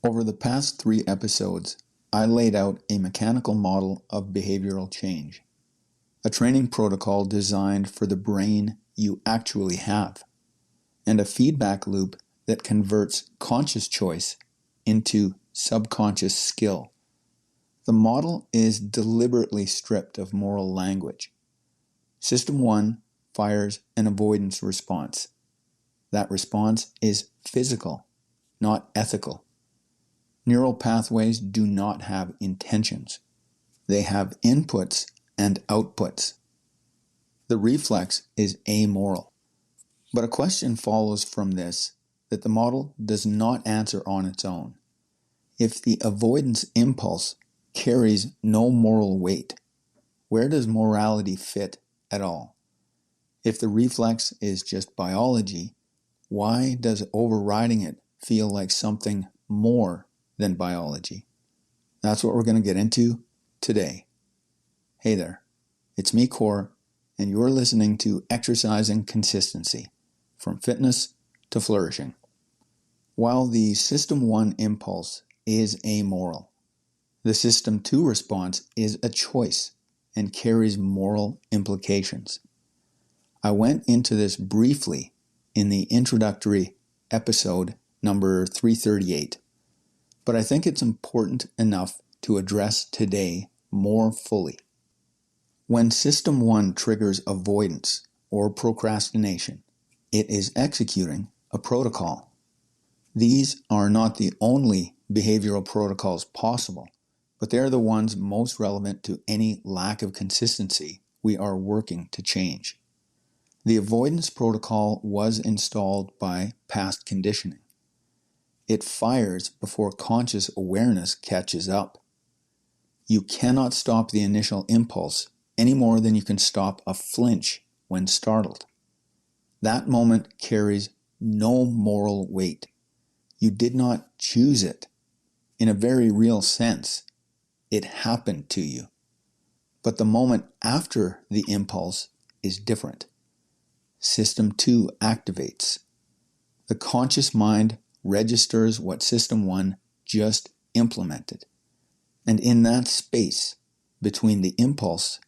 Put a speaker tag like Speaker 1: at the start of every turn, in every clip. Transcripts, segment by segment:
Speaker 1: Over the past 3 episodes, I laid out a mechanical model of behavioral change, a training protocol designed for the brain you actually have, and a feedback loop that converts conscious choice into subconscious skill. The model is deliberately stripped of moral language. System 1 fires an avoidance response. That response is physical, not ethical. Neural pathways do not have intentions. They have inputs and outputs. The reflex is amoral. But a question follows from this that the model does not answer on its own. If the avoidance impulse carries no moral weight, where does morality fit at all? If the reflex is just biology, why does overriding it feel like something more than biology? That's what we're going to get into today. Hey there, it's me, Core, and you're listening to Exercising Consistency, from fitness to flourishing. While the System 1 impulse is amoral, the System 2 response is a choice and carries moral implications. I went into this briefly in the introductory episode number 338, but I think it's important enough to address today more fully. When System 1 triggers avoidance or procrastination, it is executing a protocol. These are not the only behavioral protocols possible, but they're the ones most relevant to any lack of consistency we are working to change. The avoidance protocol was installed by past conditioning. It fires before conscious awareness catches up. You cannot stop the initial impulse any more than you can stop a flinch when startled. That moment carries no moral weight. You did not choose it. In a very real sense, it happened to you. But the moment after the impulse is different. System 2 activates. The conscious mind registers what System 1 just implemented. And in that space between the impulse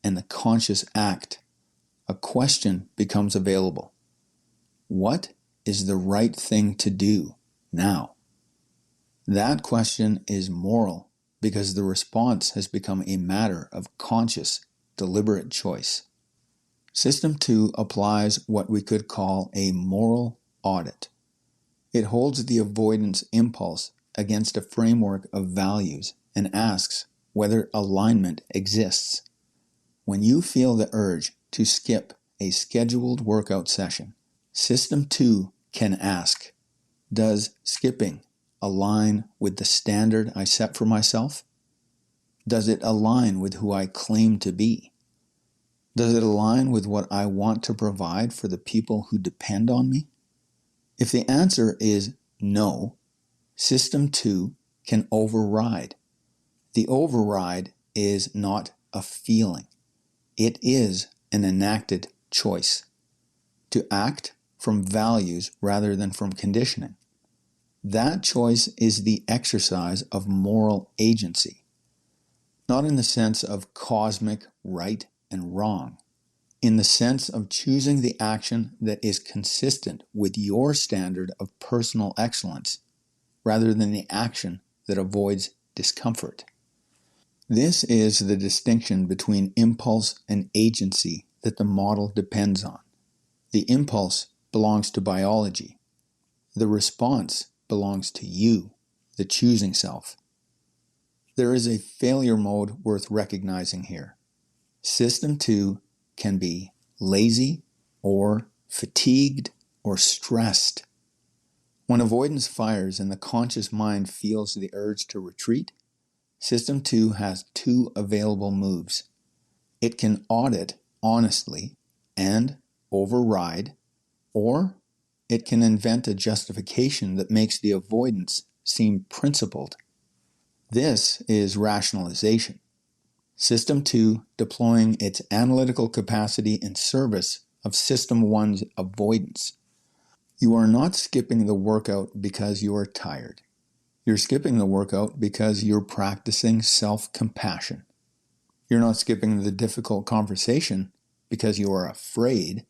Speaker 1: and the conscious act, a question becomes available. What is the right thing to do now? That question is moral because the response has become a matter of conscious, deliberate choice. System 2 applies what we could call a moral audit. It holds the avoidance impulse against a framework of values and asks whether alignment exists. When you feel the urge to skip a scheduled workout session, System 2 can ask, does skipping align with the standard I set for myself? Does it align with who I claim to be? Does it align with what I want to provide for the people who depend on me? If the answer is no, System 2 can override. The override is not a feeling. It is an enacted choice to act from values rather than from conditioning. That choice is the exercise of moral agency, not in the sense of cosmic right and wrong, in the sense of choosing the action that is consistent with your standard of personal excellence rather than the action that avoids discomfort. This is the distinction between impulse and agency that the model depends on. The impulse belongs to biology. The response belongs to you, the choosing self. There is a failure mode worth recognizing here. System 2 can be lazy or fatigued or stressed. When avoidance fires and the conscious mind feels the urge to retreat, System 2 has 2 available moves. It can audit honestly and override, or it can invent a justification that makes the avoidance seem principled. This is rationalization. System 2 deploying its analytical capacity in service of System 1's avoidance. You are not skipping the workout because you are tired. You're skipping the workout because you're practicing self-compassion. You're not skipping the difficult conversation because you are afraid.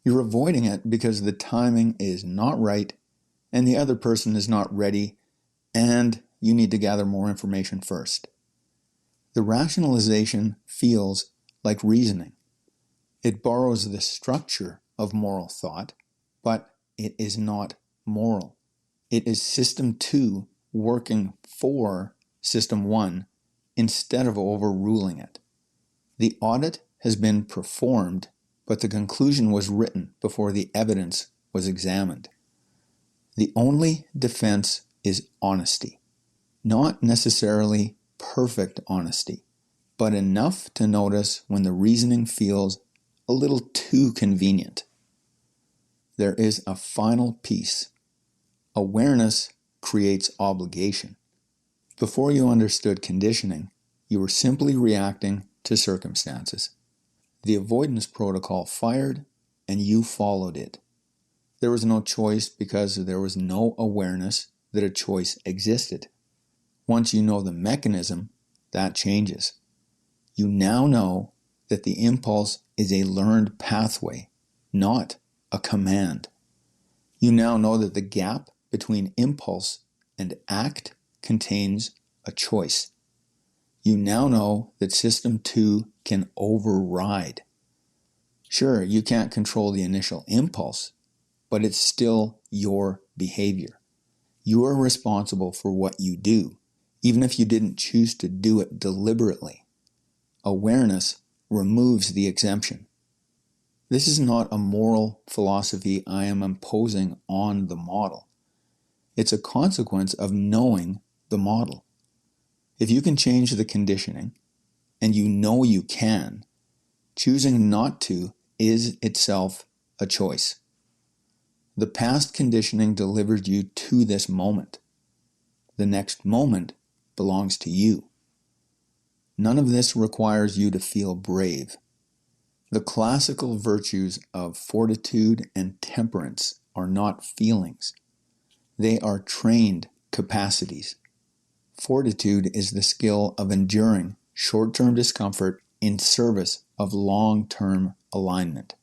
Speaker 1: You're avoiding it because the timing is not right and the other person is not ready and you need to gather more information first. The rationalization feels like reasoning. It borrows the structure of moral thought, but it is not moral. It is System 2 working for System 1 instead of overruling it. The audit has been performed, but the conclusion was written before the evidence was examined. The only defense is honesty. Not necessarily perfect honesty, but enough to notice when the reasoning feels a little too convenient. There is a final piece. Awareness creates obligation. Before you understood conditioning, you were simply reacting to circumstances. The avoidance protocol fired, and you followed it. There was no choice because there was no awareness that a choice existed. Once you know the mechanism, that changes. You now know that the impulse is a learned pathway, not a command. You now know that the gap between impulse and act contains a choice. You now know that System 2 can override. Sure, you can't control the initial impulse, but it's still your behavior. You are responsible for what you do, even if you didn't choose to do it deliberately. Awareness removes the exemption. This is not a moral philosophy I am imposing on the model. It's a consequence of knowing the model. If you can change the conditioning, and you know you can, choosing not to is itself a choice. The past conditioning delivered you to this moment. The next moment belongs to you. None of this requires you to feel brave. The classical virtues of fortitude and temperance are not feelings. They are trained capacities. Fortitude is the skill of enduring short-term discomfort in service of long-term alignment.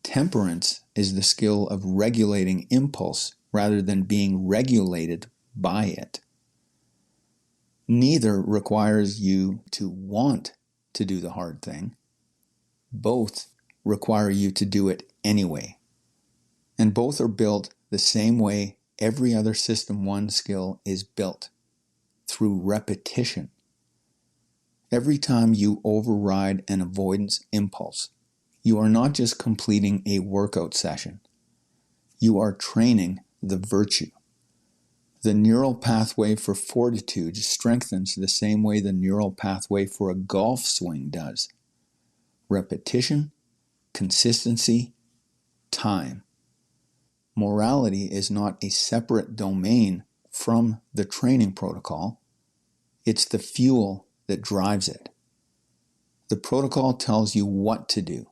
Speaker 1: Temperance is the skill of regulating impulse rather than being regulated by it. Neither requires you to want to do the hard thing. Both require you to do it anyway. And both are built the same way every other System 1 skill is built, through repetition. Every time you override an avoidance impulse, you are not just completing a workout session. You are training the virtue. The neural pathway for fortitude strengthens the same way the neural pathway for a golf swing does. Repetition, consistency, time. Morality is not a separate domain from the training protocol. It's the fuel that drives it. The protocol tells you what to do.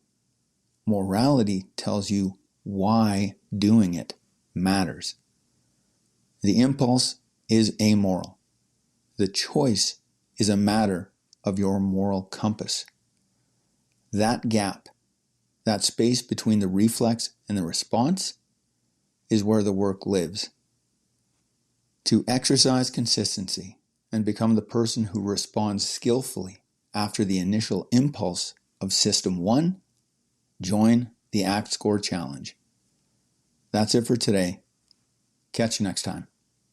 Speaker 1: Morality tells you why doing it matters. The impulse is amoral. The choice is a matter of your moral compass. That gap, that space between the reflex and the response, is where the work lives. To exercise consistency and become the person who responds skillfully after the initial impulse of System 1, join the ACT Score Challenge. That's it for today. Catch you next time.